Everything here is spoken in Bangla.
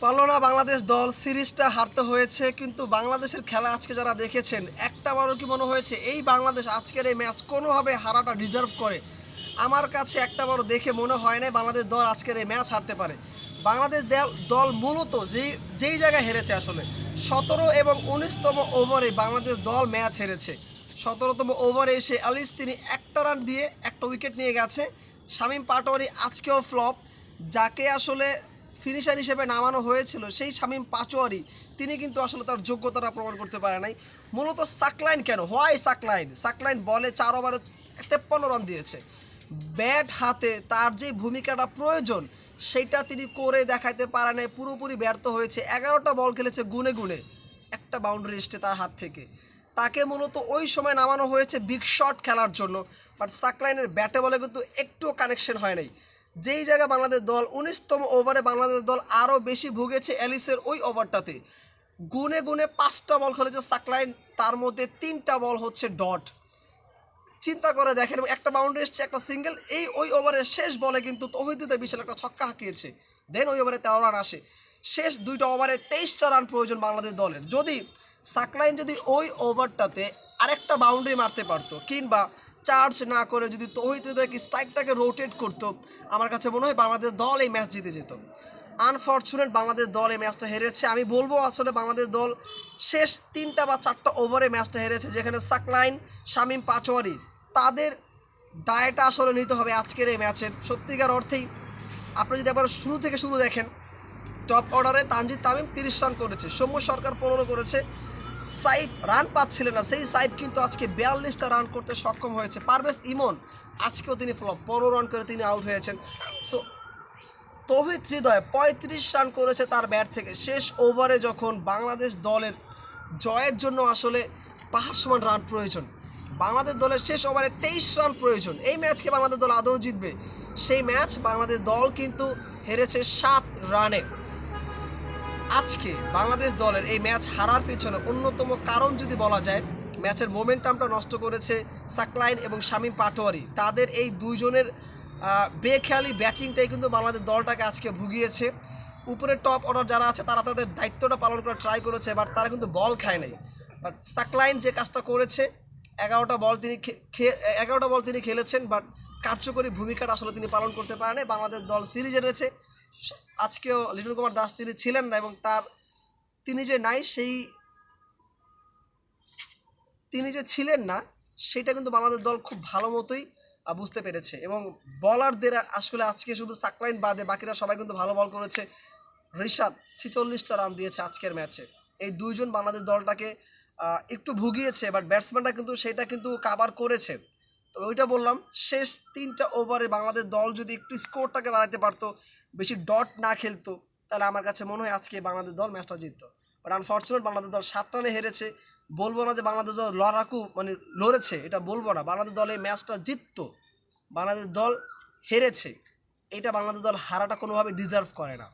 পারল না বাংলাদেশ দল, সিরিজটা হারতে হয়েছে। কিন্তু বাংলাদেশের খেলা আজকে যারা দেখেছেন, একটাবারও কি মনে হয়েছে এই বাংলাদেশ আজকের এই ম্যাচ কোনোভাবে হারাটা ডিজার্ভ করে? আমার কাছে একটাবারও দেখে মনে হয় না বাংলাদেশ দল আজকের এই ম্যাচ হারতে পারে। বাংলাদেশ দল মূলত যেই জায়গায় হেরেছে আসলে ১৭ এবং ১৯তম ওভারে বাংলাদেশ দল ম্যাচ হেরেছে। ১৭তম ওভারে এসে আলিস তিনি একটা রান দিয়ে একটা উইকেট নিয়ে গেছে। শামীম পাটোয়ারি আজকেও ফ্লপ। যাকে আসলে ফিনিশার হিসেবে নামানো হয়েছিল সেই শামীম পাটোয়ারি তিনি কিন্তু আসলে তার যোগ্যতাটা প্রমাণ করতে পারে নাই। মূলত সাকলাইন কেন, হোয়াই সাকলাইন বলে ৪ ওভারে ৫৩ রান দিয়েছে। ব্যাট হাতে তার যে ভূমিকাটা প্রয়োজন সেইটা তিনি করে দেখাইতে পারে নাই, পুরোপুরি ব্যর্থ হয়েছে। ১১টা বল খেলেছে গুনে গুনে, একটা বাউন্ডারি এসছে তার হাত থেকে। তাকে মূলত ওই সময় নামানো হয়েছে বিগ শট খেলার জন্য, বাট সাকলাইনের ব্যাটে বলে কিন্তু একটুও কানেকশন হয় নাই। যেই জায়গায় বাংলাদেশ দল ১৯তম ওভারে বাংলাদেশ দল আরও বেশি ভুগেছে অ্যালিসের ওই ওভারটাতে। গুনে গুনে ৫টা বল খেলেছে সাকলাইন, তার মধ্যে ৩টা বল হচ্ছে ডট। চিন্তা করে দেখেন, একটা বাউন্ডারি এসছে, একটা সিঙ্গেল। ওই ওভারের শেষ বলে কিন্তু তৌহিদ হৃদয় বিশাল একটা ছক্কা হাঁকিয়েছে। দেন ওই ওভারে ১৩ রান আসে। শেষ দুইটা ওভারে ২৩টা রান প্রয়োজন বাংলাদেশ দলের। যদি সাকলাইন যদি ওই ওভারটাতে আরেকটা বাউন্ডারি মারতে পারতো, কিংবা চার্জ না করে যদি তৌহিদ হৃদয়কে স্ট্রাইকটাকে রোটেট করতো, আমার কাছে মনে হয় বাংলাদেশ দল এই ম্যাচ জিতে যেত। আনফর্চুনেট বাংলাদেশ দল এই ম্যাচটা হেরেছে। আমি বলবো আসলে বাংলাদেশ দল শেষ ৩টা বা ৪টা ওভারে ম্যাচটা হেরেছে, যেখানে সাকলাইন, শামীম পাটোয়ারি তাদের দায়টা আসলে নিতে হবে আজকের এই ম্যাচের। সত্যিকার অর্থেই আপনি যদি একবার শুরু দেখেন, টপ অর্ডারে তানজিদ তামিম ৩০ রান করেছে, সৌম্য সরকার ১৫ করেছে। সাইফ রান পাচ্ছিলেন না, সেই সাইফ কিন্তু আজকে ৪২টা রান করতে সক্ষম হয়েছে। পারভেজ ইমন আজকেও তিনি ফ্লপ, ১৫ রান করে তিনি আউট হয়েছেন। সো তৌহিদ হৃদয় ৩৫ রান করেছে তার ব্যাট থেকে। শেষ ওভারে যখন বাংলাদেশ দলের জয়ের জন্য আসলে পাহাড় সমান রান প্রয়োজন, বাংলাদেশ দলের শেষ ওভারে ২৩ রান প্রয়োজন, এই ম্যাচকে বাংলাদেশ দল আদৌ জিতবে? সেই ম্যাচ বাংলাদেশ দল কিন্তু হেরেছে ৭ রানে। আজকে বাংলাদেশ দলের এই ম্যাচ হারার পেছনে অন্যতম কারণ যদি বলা যায়, ম্যাচের মোমেন্টামটা নষ্ট করেছে সাকলাইন এবং শামীম পাটোয়ারি। তাদের এই দুইজনের বেখেয়ালি ব্যাটিংটাই কিন্তু বাংলাদেশ দলটাকে আজকে ভুগিয়েছে। উপরের টপ অর্ডার যারা আছে তারা তাদের দায়িত্বটা পালন করার ট্রাই করেছে, বাট তারা কিন্তু বল খায় নাই। বাট সাকলাইন যে কাজটা করেছে, 11টা বল তিনি খেলেছেন, বাট কার্যকরী ভূমিকাটা আসলে তিনি পালন করতে পারেন। বাংলাদেশ দল সিরিজ হেরেছে। আজকেও লিটন কুমার দাস তিনি ছিলেন না, এবং তিনি যে নাই সেই তিনি যে ছিলেন না সেটা কিন্তু বাংলাদেশ দল খুব ভালো মতোই বুঝতে পেরেছে। এবং বলারদের আসলে আজকে শুধু সাকলাইন বাদে বাকিরা সবাই কিন্তু ভালো বল করেছে। রিশাদ ৪৬টা রান দিয়েছে আজকের ম্যাচে। এই দুইজন বাংলাদেশ দলটাকে একটু ভুগিয়েছে, বাট ব্যাটসম্যানরা কিন্তু সেটা কিন্তু কাভার করেছে। তো ওইটা বললাম, শেষ ৩টা ওভারে বাংলাদেশ দল যদি একটু স্কোরটাকে বাড়াতে পারতো, বেশি ডট না খেলতো, তাহলে আমার কাছে মনে হয় আজকে বাংলাদেশ দল ম্যাচটা জিততো। বাট আনফর্চুনেট বাংলাদেশ দল ৭ রানে হেরেছে। বলবো না যে বাংলাদেশ দল লড়াকু মানে লড়েছে, এটা বলবো না। বাংলাদেশ দল এই ম্যাচটা জিততো, বাংলাদেশ দল হেরেছে। এটা বাংলাদেশ দল হারাটা কোনোভাবে ডিজার্ভ করে না।